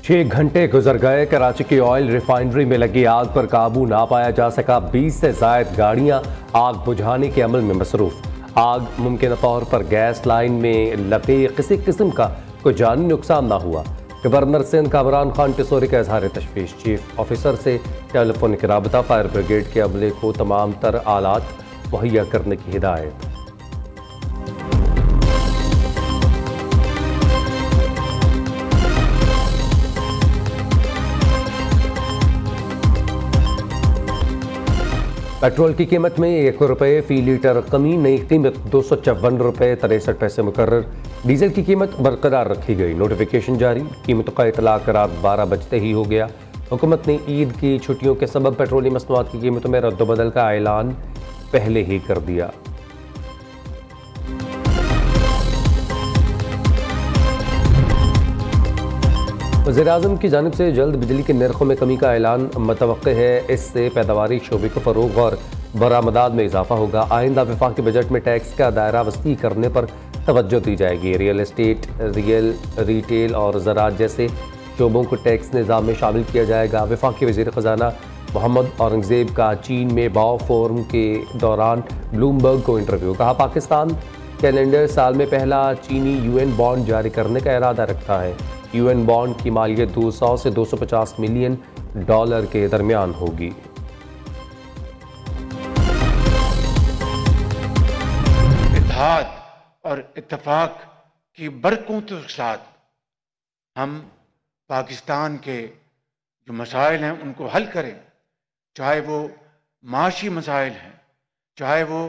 6 घंटे गुजर गए। कराची की ऑयल रिफाइनरी में लगी आग पर काबू ना पाया जा सका। 20 से ज्यादा गाड़ियां आग बुझाने के अमल में मसरूफ। आग मुमकिन तौर पर गैस लाइन में लगे। किसी किस्म का कोई जानी नुकसान ना हुआ। गवर्नर सिंध कामरान खान टिसोरी का इजहार तशवीश। चीफ ऑफिसर से टेलीफोनिक राबता। फायर ब्रिगेड के अमले को तमाम तर आलात मुहैया करने की हिदायत। पेट्रोल की कीमत में 1 रुपये फी लीटर कमी। नई कीमत 254 रुपये 63 पैसे मुकर्रर। डीजल की कीमत बरकरार रखी गई। नोटिफिकेशन जारी। कीमतों का इतलाक रात 12 बजते ही हो गया। हुकूमत ने ईद की छुट्टियों के सबब पेट्रोलियम मसनूआत की कीमतों में रद्दबदल का ऐलान पहले ही कर दिया। वज़ीर-ए-आज़म की जानिब से जल्द बिजली के नरखों में कमी का ऐलान मतवक्के है। इससे पैदावारी शोबे को फ़रोग़ और बरामदात में इजाफा होगा। आइंदा वफाकी बजट में टैक्स का दायरा वसी करने पर तवज्जो दी जाएगी। रियल एस्टेट, रिटेल और ज़राअत जैसे शोबों को टैक्स निज़ाम में शामिल किया जाएगा। वफाकी वज़ीर ख़जाना मोहम्मद औरंगज़ेब का चीन में बाओ फोरम के दौरान ब्लूमबर्ग को इंटरव्यू। कहा, पाकिस्तान कैलेंडर साल में पहला चीनी UN बॉन्ड जारी करने का इरादा रखता है। UN बॉन्ड की मालियत 200 से 250 मिलियन डॉलर के दरमियान होगी। इत्तेहाद और इत्तेफाक की बरकतों के साथ हम पाकिस्तान के जो मसाइल हैं उनको हल करें, चाहे वो माशी मसाइल हैं, चाहे वो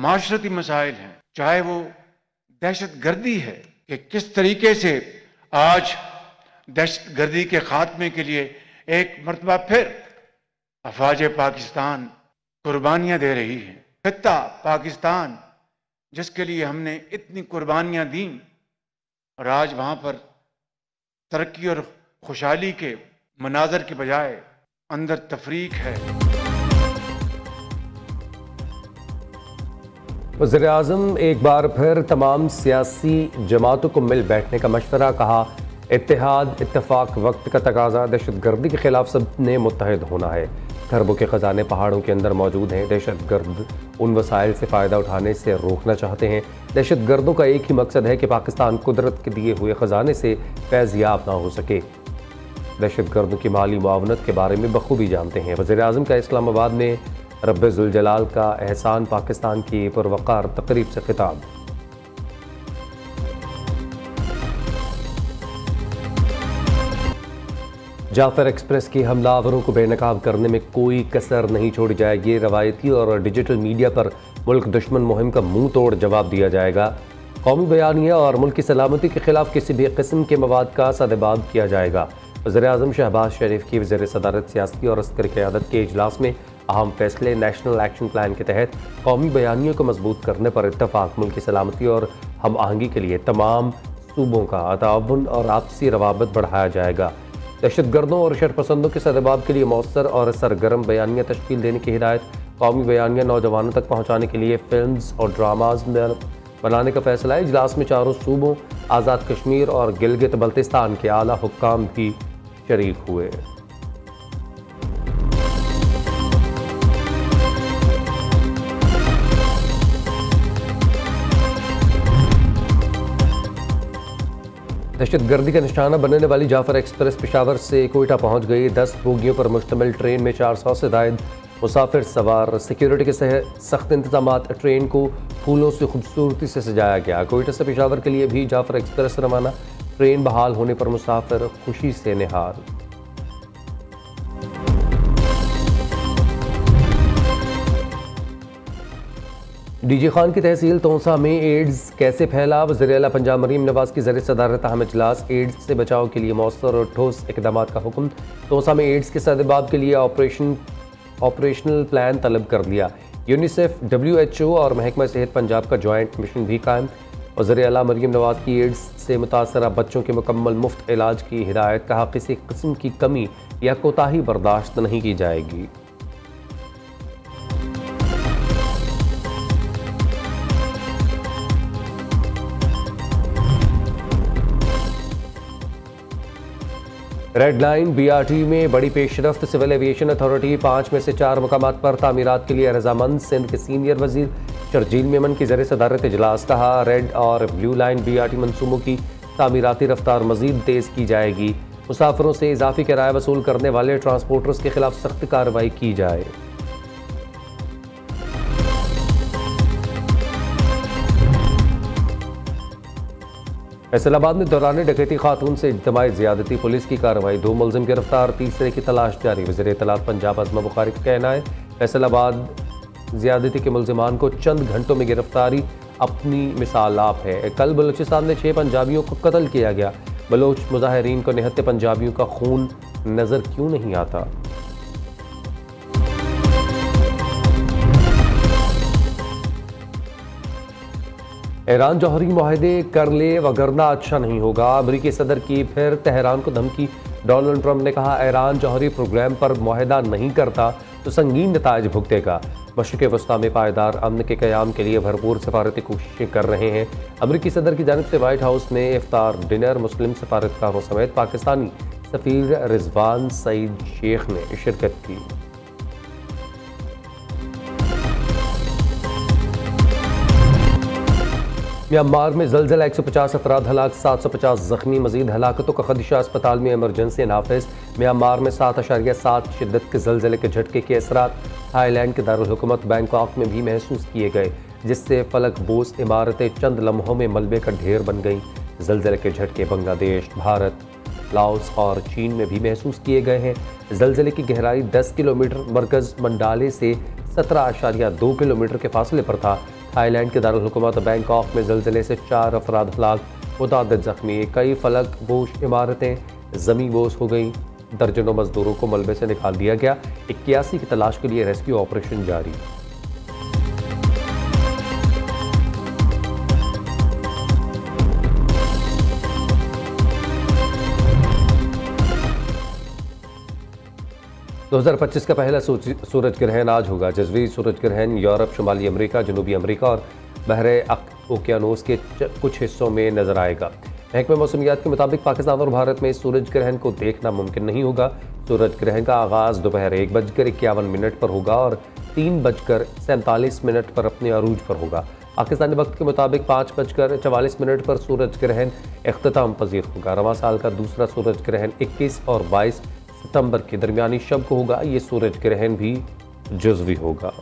माशरती मसाइल हैं, चाहे वो दहशत गर्दी है कि किस तरीके से आज दहशत गर्दी के खात्मे के लिए एक मरतबा फिर अफवाज पाकिस्तान कुर्बानियां दे रही है। खित्ता पाकिस्तान जिसके लिए हमने इतनी कुर्बानियां दी और आज वहां पर तरक्की और खुशहाली के मनाजर के बजाय अंदर तफरीक है। वज़ीर-ए-आज़म एक बार फिर तमाम सियासी जमातों को मिल बैठने का मशवरा। कहा, इत्तेहाद इत्तेफाक वक्त का तकाजा। दहशत गर्दी के खिलाफ सब ने मुत्तहिद होना है। खरबों के ख़जाने पहाड़ों के अंदर मौजूद हैं। दहशत गर्द उन वसाइल से फ़ायदा उठाने से रोकना चाहते हैं। दहशत गर्दों का एक ही मकसद है कि पाकिस्तान कुदरत के दिए हुए ख़जाने से फैज़याब ना हो सके। दहशत गर्दों की माली मुआवनत के बारे में बखूबी जानते हैं। वज़ीर-ए-आज़म का इस्लामाबाद में रब्बे ज़ुल जलाल का एहसान पाकिस्तान की पुरवकार तकरीब से खिताब। जाफर एक्सप्रेस के हमलावरों को बेनकाब करने में कोई कसर नहीं छोड़ी जाएगी। रवायती और डिजिटल मीडिया पर मुल्क दुश्मन मुहिम का मुंह तोड़ जवाब दिया जाएगा। कौमी बयानिया और मुल्क की सलामती के खिलाफ किसी भी किस्म के मवाद का सदेबाद किया जाएगा। वज़ीर-ए-आज़म शहबाज शरीफ की वज़ीर सदारत सियासती और अस्करी क़यादत के इजलास में अहम फैसले। नेशनल एक्शन प्लान के तहत कौमी बयानियों को मजबूत करने पर इत्तफाक। मुल्क की सलामती और हम आहंगी के लिए तमाम सूबों का ताउन और आपसी रवाबत बढ़ाया जाएगा। दहशत गर्दों और शरपसंदों के सदेबाब के लिए मौसर और सरगर्म बयानिया तश्कील देने की हिदायत। कौमी बयानिया नौजवानों तक पहुँचाने के लिए फिल्म्स और ड्रामाज बनाने का फैसला है। इजलास में चारों सूबों आज़ाद कश्मीर और गिलगित बल्तिस्तान के आला हुक्काम भी शरीक हुए। दहशत गर्दी का निशाना बनने वाली जाफर एक्सप्रेस पेशावर से कोयटा पहुंच गई। 10 बोगियों पर मुश्तमिल ट्रेन में 400 से ज़ायद मुसाफिर सवार। सिक्योरिटी के सख्त इंतजाम। ट्रेन को फूलों से खूबसूरती से सजाया गया। कोयटा से पेशावर के लिए भी जाफर एक्सप्रेस रवाना। ट्रेन बहाल होने पर मुसाफिर खुशी से निहाल। डीजे खान की तहसील तोंसा में एड्स कैसे फैला। वज़ीर-ए-आला पंजाब मरीम नवाज की ज़रिए सदारत अहम इजलास। एड्स से बचाव के लिए मौसर और ठोस इक़दाम का हुक्म। तोंसा में एड्स के सदेबाब के लिए ऑपरेशनल प्लान तलब कर लिया। यूनिसेफ, WHO और महकमा सेहत पंजाब का जॉइंट मिशन भी कायम। वज़ीर-ए-आला मरीम नवाज की एड्स से मुतासरा बच्चों के मुकम्मल मुफ्त इलाज की हिदायत। कहा, किसी किस्म की कमी या कोताही बर्दाश्त नहीं की जाएगी। रेड लाइन बीआरटी में बड़ी पेशरफ्त। सिविल एविएशन अथॉरिटी 5 में से 4 मकामात पर तामीरात के लिए रजामंद। सिंध के सीनियर वजीर शर्जील मेमन की ज़रिए सदारत इजलास। कहा, रेड और ब्लू लाइन बीआरटी मनसूबों की तामीराती रफ्तार मजीद तेज़ की जाएगी। मुसाफिरों से इजाफी किराया वसूल करने वाले ट्रांसपोर्टर्स के खिलाफ सख्त कार्रवाई की जाए। फैसलाबाद में दौरान डकैती खातून से इज्तमाई ज़्यादती, पुलिस की कार्रवाई। 2 मुलजिम गिरफ्तार, तीसरे की तलाश जारी। वज़ीर इत्तलात पंजाब अज़मा बुखारी का कहना है, फैसलाबाद ज़्यादती के मुलजिमान को चंद घंटों में गिरफ्तारी अपनी मिसाल आप है। कल बलूचिस्तान में 6 पंजाबियों को कत्ल किया गया। बलोच मुजाहिरीन को निहत्ते पंजाबियों का खून नजर क्यों नहीं आता? ईरान जौहरी मुआहदे कर ले वगरना अच्छा नहीं होगा। अमरीकी सदर की फिर तेहरान को धमकी। डोनाल्ड ट्रंप ने कहा, ईरान जौहरी प्रोग्राम पर मुआहदा नहीं करता तो संगीन नताइज भुगतेगा। मशरिक़ वस्ता में पायदार अमन के क़याम के लिए भरपूर सफारती कोशिशें कर रहे हैं। अमरीकी सदर की जानिब से वाइट हाउस में इफ्तार डिनर। मुस्लिम सफारतकारों समेत पाकिस्तानी सफ़ीर रिजवान सईद शेख ने शिरकत की। म्यांमार में ज़लज़ला, 150 अफराद हलाक, 750 जख्मी। मजीद हलाकतों का खदशा, अस्पताल में इमरजेंसी नाफिज। म्यांमार में 7.7 शिद्दत के ज़लज़ले के झटके के असरात थाईलैंड के दारुल हुकूमत बैंकॉक में भी महसूस किए गए, जिससे फलक बोस इमारतें चंद लम्हों में मलबे का ढेर बन गईं। ज़लज़ले के झटके बांग्लादेश, भारत, लाओस और चीन में भी महसूस किए गए हैं। ज़लज़ले की गहराई 10 किलोमीटर, मरकज़ मंडाले से 17.2 किलोमीटर के फासले पर था। थाईलैंड के दारुल हुकूमत बैंकॉक में ज़लज़ले से 4 अफराद हलाक, मुतअद्दिद ज़ख्मी। कई फलक बोश इमारतें ज़मीन बोस हो गईं। दर्जनों मजदूरों को मलबे से निकाल दिया गया। 81 की तलाश के लिए रेस्क्यू ऑपरेशन जारी। दो 2025 का पहला सूरज ग्रहण आज होगा। जज़वी सूरज ग्रहण यूरोप, शुमाली अमेरिका, जनूबी अमेरिका और बहरे ओकियानोस के कुछ हिस्सों में नजर आएगा। महकमे मौसमियात के मुताबिक पाकिस्तान और भारत में इस सूरज ग्रहण को देखना मुमकिन नहीं होगा। सूरज ग्रहण का आगाज़ दोपहर 1:51 पर होगा और 3:47 पर अपने अरूज पर होगा। पाकिस्तानी वक्त के मुताबिक 5:44 पर सूरज ग्रहण इख्तिताम पजीर होगा। रवां साल का दूसरा सूरज ग्रहण 21 और 22 सितंबर के दरमियानी शब को होगा। ये सूरज ग्रहण भी जुज़वी होगा।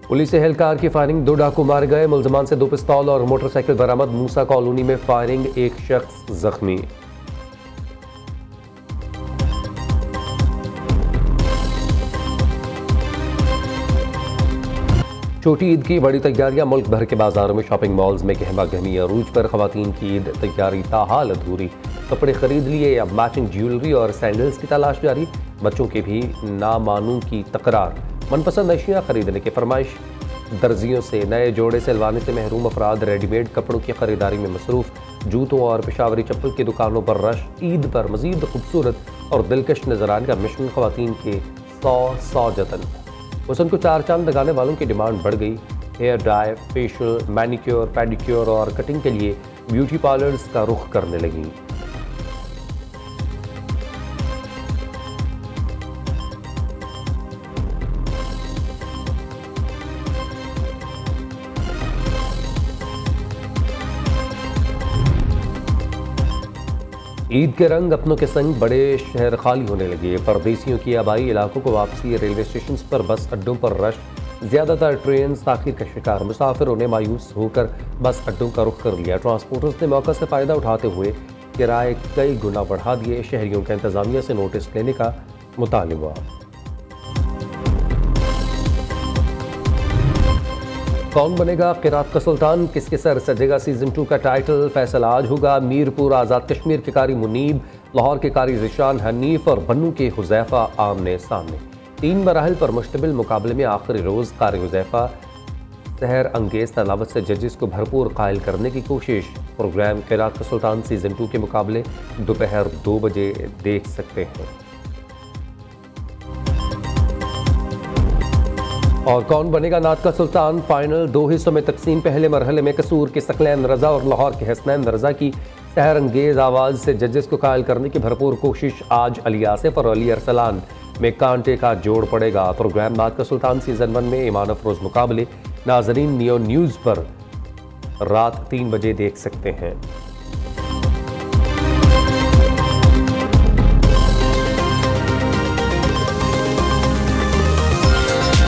पुलिस एहलकार की फायरिंग, 2 डाकू मारे गए। मुलजमान से 2 पिस्तौल और मोटरसाइकिल बरामद। मूसा कॉलोनी में फायरिंग, 1 शख्स जख्मी। छोटी ईद की बड़ी तैयारियां, मुल्क भर के बाजारों में, शॉपिंग मॉल्स में गहमा गहमी। अरूज पर खवातीन की ईद तैयारी ताहाल अधूरी। कपड़े खरीद लिए या मैचिंग ज्वेलरी और सैंडल्स की तलाश जारी। बच्चों के भी नामानू की तकरार। मनपसंद अशिया खरीदने की फरमाइश। दर्जियों से नए जोड़े सिलवाने से महरूम अफराद रेडीमेड कपड़ों की खरीदारी में मसरूफ। जूतों और पेशावरी चप्पल की दुकानों पर रश। ईद पर मजीद खूबसूरत और दिलकश नजर आने का मिशन। खवातीन के 100 जतन। हुसन को 4 चांद लगाने वालों की डिमांड बढ़ गई। Hair dye, facial, manicure, pedicure और कटिंग के लिए ब्यूटी पार्लर्स का रुख करने लगी। ईद के रंग अपनों के संग बड़े शहर खाली होने लगे। परदेसियों की आबाई इलाकों को वापसी। रेलवे स्टेशन पर, बस अड्डों पर रश। ज़्यादातर ट्रेन ताख़ीर का शिकार। मुसाफिरों ने मायूस होकर बस अड्डों का रुख कर लिया। ट्रांसपोर्टर्स ने मौका से फ़ायदा उठाते हुए किराए कई गुना बढ़ा दिए। शहरियों का इंतज़ामिया से नोटिस लेने का मुतालिबा। कौन बनेगा क़िरात का सुल्तान, किसके सर सजेगा सीज़न 2 का टाइटल? फैसला आज होगा। मीरपुर आज़ाद कश्मीर के कारी मुनीब, लाहौर के कारी ज़िशान हनीफ और बन्नू के हुज़ैफ़ा आमने सामने। 3 मराहिल पर मुश्तमिल मुकाबले में आखिरी रोज़ कारी हुज़ैफ़ा सहर अंगेज़ तलावत से जजेस को भरपूर कायल करने की कोशिश। प्रोग्राम क़िरात का सुल्तान सीज़न 2 के मुकाबले दोपहर 2 बजे देख सकते हैं। और कौन बनेगा नात का सुल्तान फाइनल 2 हिस्सों में तकसीम। पहले मरहले में कसूर के सकलैन रजा और लाहौर के हसनैन रजा की सहर अंगेज आवाज़ से जजेस को कायल करने की भरपूर कोशिश। आज अली आसिफ और अली अरसलान में कांटे का जोड़ पड़ेगा। प्रोग्राम नात का सुल्तान सीजन 1 में ईमान अफरोज मुकाबले नाजरीन नियो न्यूज़ पर रात 3 बजे देख सकते हैं।